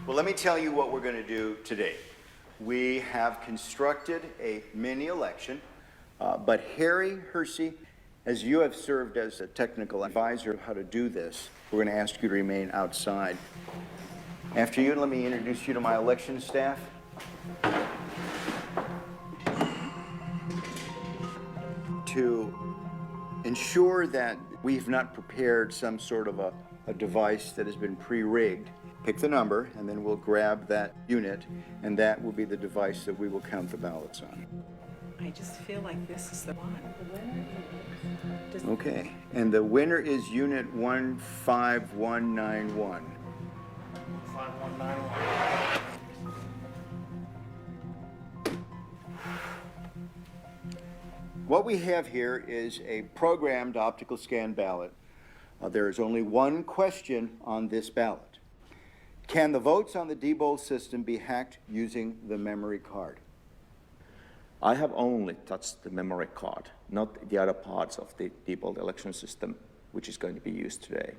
Well, let me tell you what we're going to do today. We have constructed a mini election, but Harry Hersey, as you have served as a technical advisor of how to do this, we're going to ask you to remain outside. After you, let me introduce you to my election staff. To ensure that we've not prepared some sort of a device that has been pre-rigged, pick the number, and then we'll grab that unit, and that will be the device that we will count the ballots on. I just feel like this is the one. Okay, and the winner is unit 15191. 5191. What we have here is a programmed optical scan ballot. There is only one question on this ballot. Can the votes on the Diebold system be hacked using the memory card? I have only touched the memory card, not the other parts of the Diebold election system, which is going to be used today.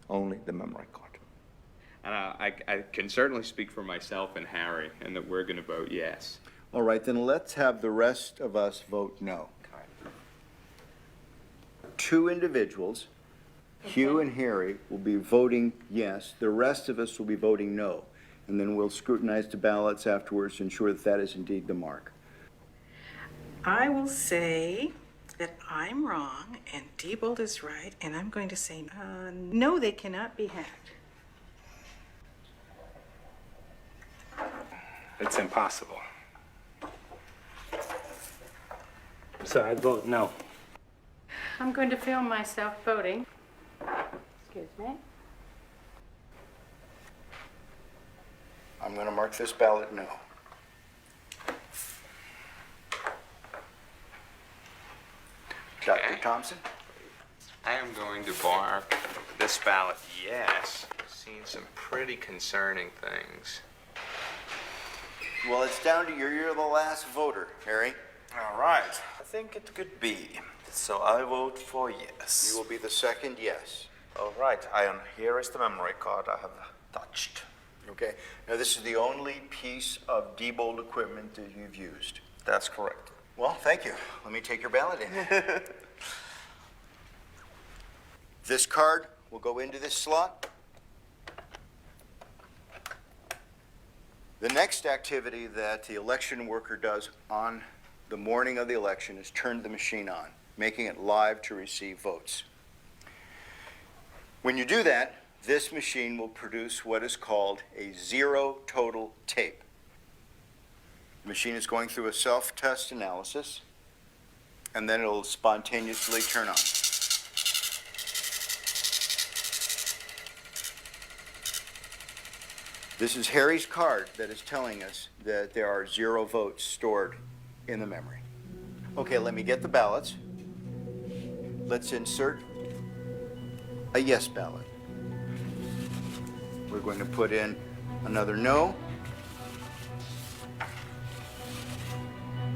Only the memory card. And I can certainly speak for myself and Harry, and that we're going to vote yes. All right, then let's have the rest of us vote no. Two individuals, Hugh and Harry, will be voting yes. The rest of us will be voting no. And then we'll scrutinize the ballots afterwards to ensure that that is indeed the mark. I will say that I'm wrong and Diebold is right, and I'm going to say no, they cannot be hacked. It's impossible. So I'd vote no. I'm going to film myself voting. Excuse me. I'm going to mark this ballot no. Dr. Thompson? I am going to mark this ballot yes. I've seen some pretty concerning things. Well, it's down to you. You're the last voter, Harry. All right. I think it could be. So I vote for yes. You will be the second yes. All right, Ian, here is the memory card I have touched. Okay. Now, this is the only piece of Diebold equipment that you've used. That's correct. Well, thank you. Let me take your ballot in. This card will go into this slot. The next activity that the election worker does on the morning of the election is turn the machine on, making it live to receive votes. When you do that, this machine will produce what is called a zero total tape. The machine is going through a self-test analysis, and then it'll spontaneously turn on. This is Harry's card that is telling us that there are 0 votes stored in the memory. Okay, let me get the ballots. Let's insert a yes ballot. We're going to put in another no.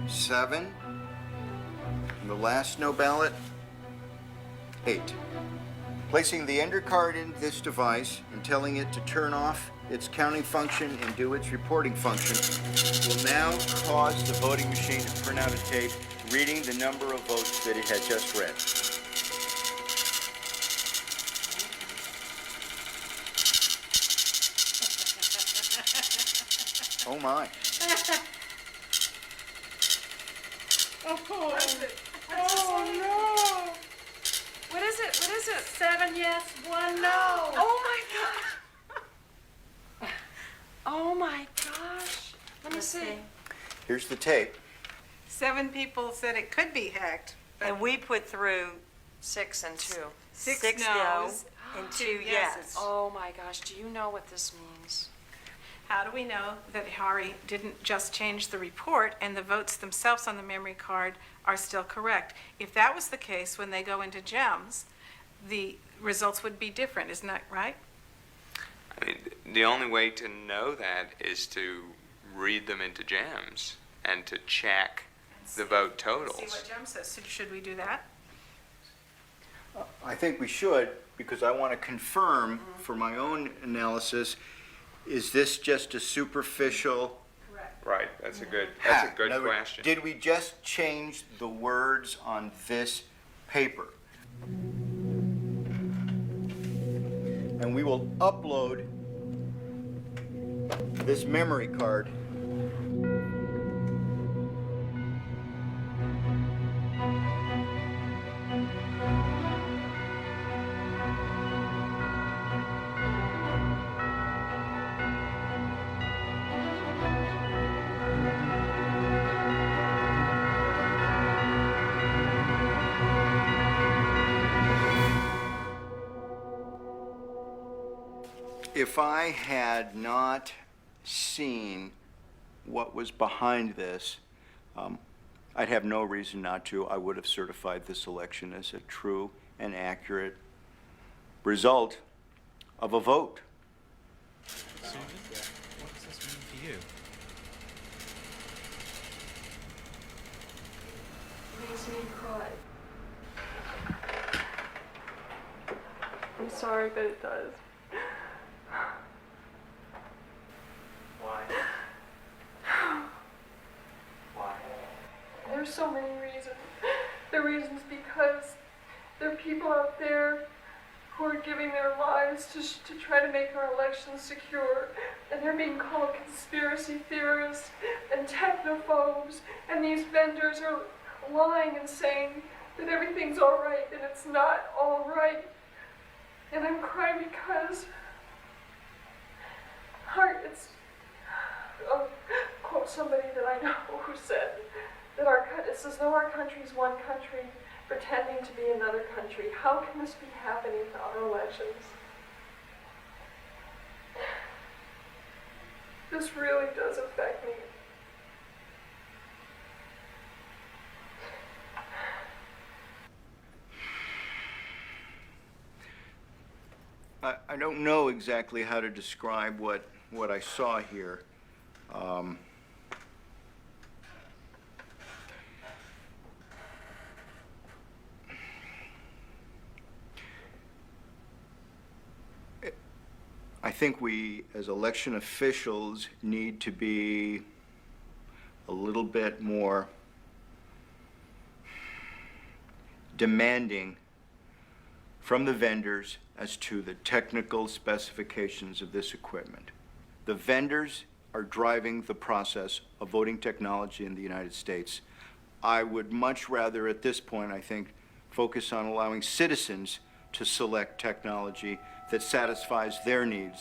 7. And the last no ballot, 8. Placing the ender card in this device and telling it to turn off its counting function and do its reporting function will now cause the voting machine to print out a tape reading the number of votes that it had just read. Oh my. Oh, no. What is it? What is it? 7 yes, 1 no. Oh, my gosh. Oh, my gosh. Let me see. Here's the tape. 7 people said it could be hacked. And we put through 6 and 2. 6 no no's and 2 2 yes. yeses. Oh, my gosh. Do you know what this means? How do we know that Harry didn't just change the report and the votes themselves on the memory card are still correct? If that was the case, when they go into GEMS, the results would be different, isn't that right? I mean, the only way to know that is to read them into GEMS and to check the vote totals. See what GEMS says. So should we do that? I think we should, because I want to confirm for my own analysis Is this just a superficial? Right, that's a good In other words, question. Did we just change the words on this paper? And we will upload this memory card if I had not seen what was behind this, I'd have no reason not to. I would have certified this election as a true and accurate result of a vote. Susan, what does this mean for you? Makes me cry. I'm sorry, but it does. Why? Why? There's so many reasons. The reasons because there are people out there who are giving their lives to try to make our elections secure, and they're being called conspiracy theorists and technophobes, and these vendors are lying and saying that everything's all right, and it's not all right. And I'm crying because I'll quote somebody that I know who said that it's as though our country's one country pretending to be another country. How can this be happening to our elections? This really does affect me. I don't know exactly how to describe what I saw here. I think we, as election officials, need to be a little bit more demanding from the vendors as to the technical specifications of this equipment. The vendors are driving the process of voting technology in the United States. I would much rather, at this point, I think, focus on allowing citizens to select technology that satisfies their needs